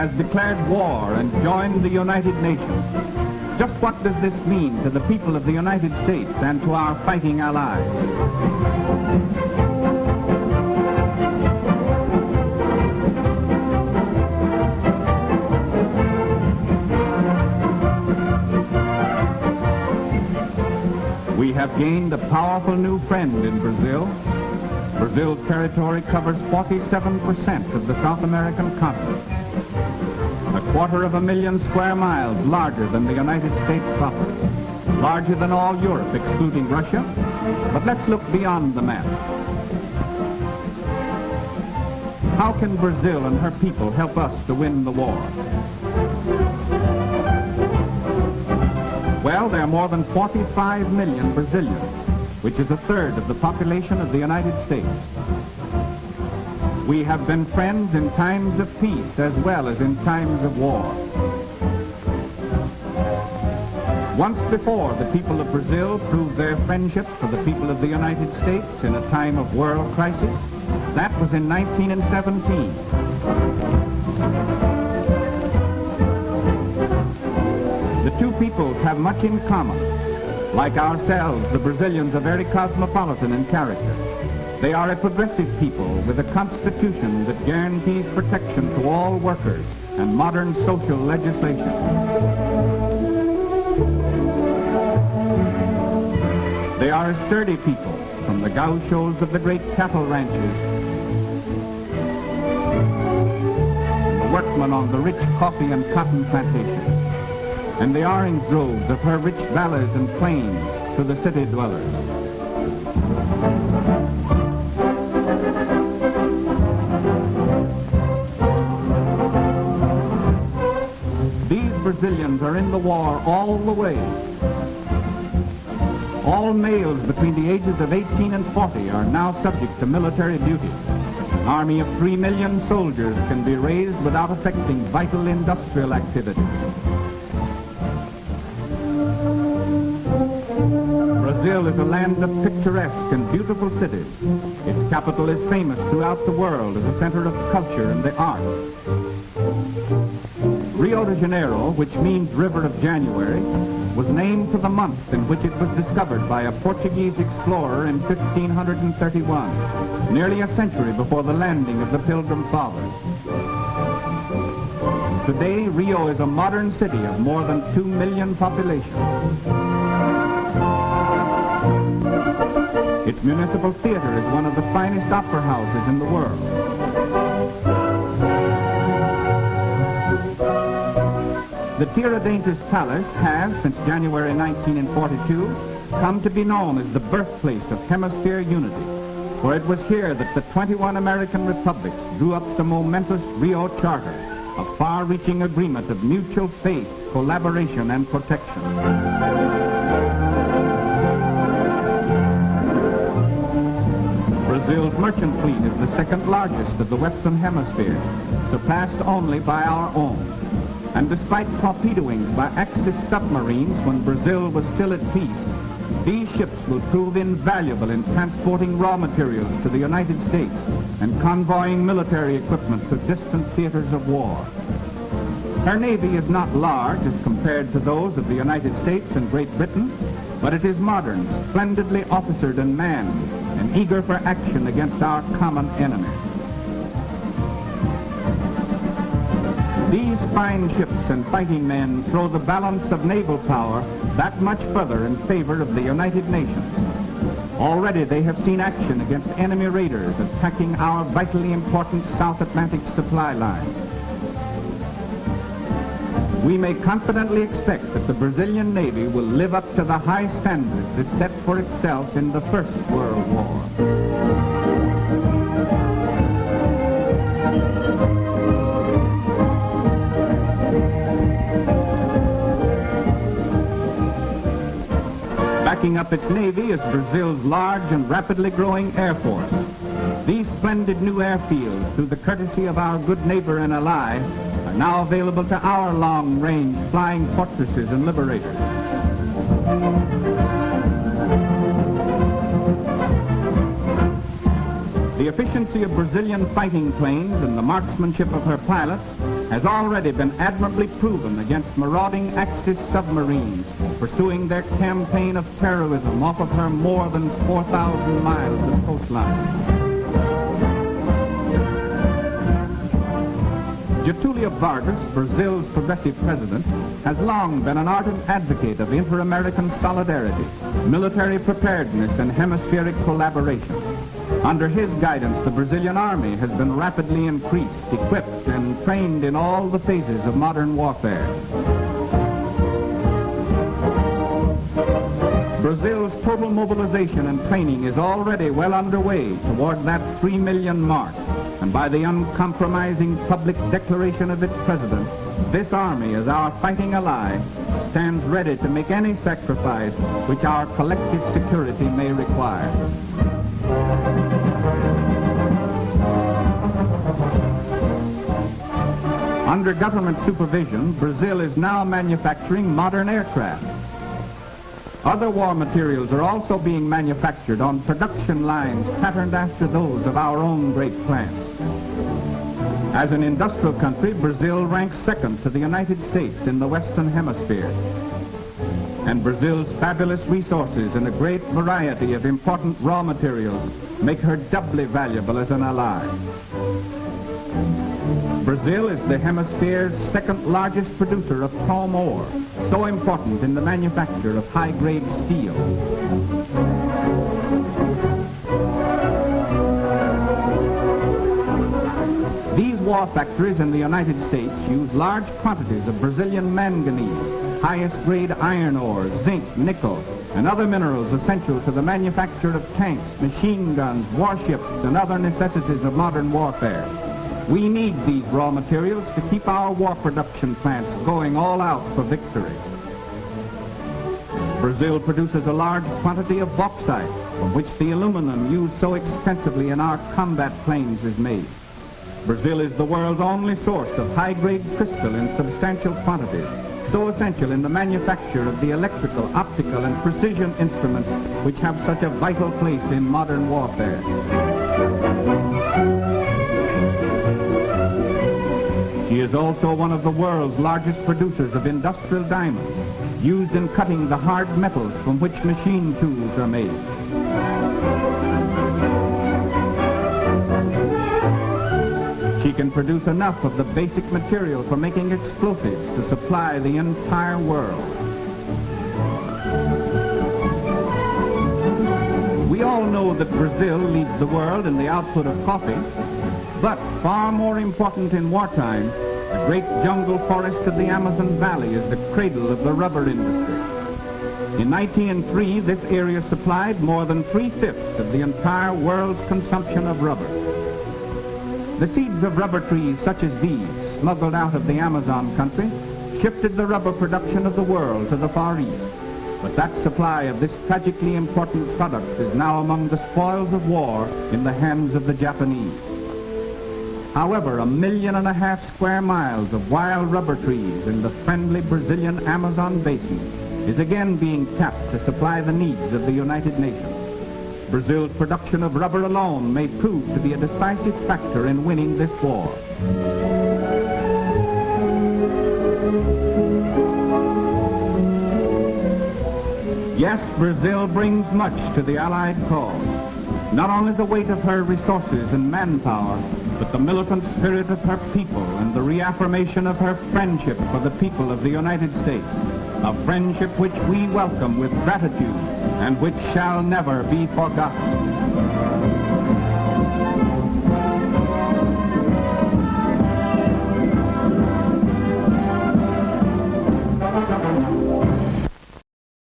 has declared war and joined the United Nations. Just what does this mean to the people of the United States and to our fighting allies? We have gained a powerful new friend in Brazil. Brazil's territory covers 47% of the South American continent. 250,000 square miles larger than the United States proper. Larger than all Europe, excluding Russia. But let's look beyond the map. How can Brazil and her people help us to win the war? Well, there are more than 45 million Brazilians, which is a third of the population of the United States. We have been friends in times of peace as well as in times of war. Once before, the people of Brazil proved their friendship for the people of the United States in a time of world crisis. That was in 1917. The two peoples have much in common. Like ourselves, the Brazilians are very cosmopolitan in character. They are a progressive people with a constitution that guarantees protection to all workers and modern social legislation. They are a sturdy people, from the gauchos of the great cattle ranches, the workmen on the rich coffee and cotton plantations, and the orange groves of her rich valleys and plains to the city dwellers. These Brazilians are in the war all the way. All males between the ages of 18 and 40 are now subject to military duty. An army of 3 million soldiers can be raised without affecting vital industrial activity. Brazil is a land of picturesque and beautiful cities. Its capital is famous throughout the world as a center of culture and the arts. Rio de Janeiro, which means River of January, was named for the month in which it was discovered by a Portuguese explorer in 1531, nearly a century before the landing of the Pilgrim Fathers. Today, Rio is a modern city of more than 2 million population. Its municipal theater is one of the finest opera houses in the world. The Tiradentes Palace has, since January 1942, come to be known as the birthplace of Hemisphere unity, for it was here that the 21 American republics drew up the momentous Rio Charter, a far-reaching agreement of mutual faith, collaboration, and protection. Brazil's merchant fleet is the second largest of the Western Hemisphere, surpassed only by our own. And despite torpedoings by Axis submarines when Brazil was still at peace, these ships will prove invaluable in transporting raw materials to the United States and convoying military equipment to distant theaters of war. Her navy is not large as compared to those of the United States and Great Britain, but it is modern, splendidly officered and manned, and eager for action against our common enemy. These fine ships and fighting men throw the balance of naval power that much further in favor of the United Nations. Already they have seen action against enemy raiders attacking our vitally important South Atlantic supply lines. We may confidently expect that the Brazilian Navy will live up to the high standards it set for itself in the First World War. Backing up its navy is Brazil's large and rapidly growing air force. These splendid new airfields, through the courtesy of our good neighbor and ally, are now available to our long-range flying fortresses and liberators. The efficiency of Brazilian fighting planes and the marksmanship of her pilots has already been admirably proven against marauding Axis submarines pursuing their campaign of terrorism off of her more than 4,000 miles of coastline. Getulio Vargas, Brazil's progressive president, has long been an ardent advocate of inter-American solidarity, military preparedness, and hemispheric collaboration. Under his guidance, the Brazilian army has been rapidly increased, equipped, and trained in all the phases of modern warfare. Brazil's total mobilization and training is already well underway toward that 3 million mark. And by the uncompromising public declaration of its president, this army, as our fighting ally, stands ready to make any sacrifice which our collective security may require. Under government supervision, Brazil is now manufacturing modern aircraft. Other war materials are also being manufactured on production lines patterned after those of our own great plants. As an industrial country, Brazil ranks second to the United States in the Western Hemisphere. And Brazil's fabulous resources and a great variety of important raw materials make her doubly valuable as an ally. Brazil is the hemisphere's second largest producer of chrome ore, so important in the manufacture of high-grade steel. These war factories in the United States use large quantities of Brazilian manganese, highest-grade iron ore, zinc, nickel, and other minerals essential to the manufacture of tanks, machine guns, warships, and other necessities of modern warfare. We need these raw materials to keep our war production plants going all out for victory. Brazil produces a large quantity of bauxite, from which the aluminum used so extensively in our combat planes is made. Brazil is the world's only source of high-grade crystal in substantial quantities, so essential in the manufacture of the electrical, optical, and precision instruments which have such a vital place in modern warfare. She is also one of the world's largest producers of industrial diamonds, used in cutting the hard metals from which machine tools are made. She can produce enough of the basic material for making explosives to supply the entire world. We all know that Brazil leads the world in the output of coffee, but far more important in wartime, the great jungle forest of the Amazon Valley is the cradle of the rubber industry. In 1903, this area supplied more than 3/5 of the entire world's consumption of rubber. The seeds of rubber trees such as these, smuggled out of the Amazon country, shifted the rubber production of the world to the Far East. But that supply of this tragically important product is now among the spoils of war in the hands of the Japanese. However, 1.5 million square miles of wild rubber trees in the friendly Brazilian Amazon basin is again being tapped to supply the needs of the United Nations. Brazil's production of rubber alone may prove to be a decisive factor in winning this war. Yes, Brazil brings much to the Allied cause. Not only the weight of her resources and manpower, but the militant spirit of her people and the reaffirmation of her friendship for the people of the United States, a friendship which we welcome with gratitude and which shall never be forgotten.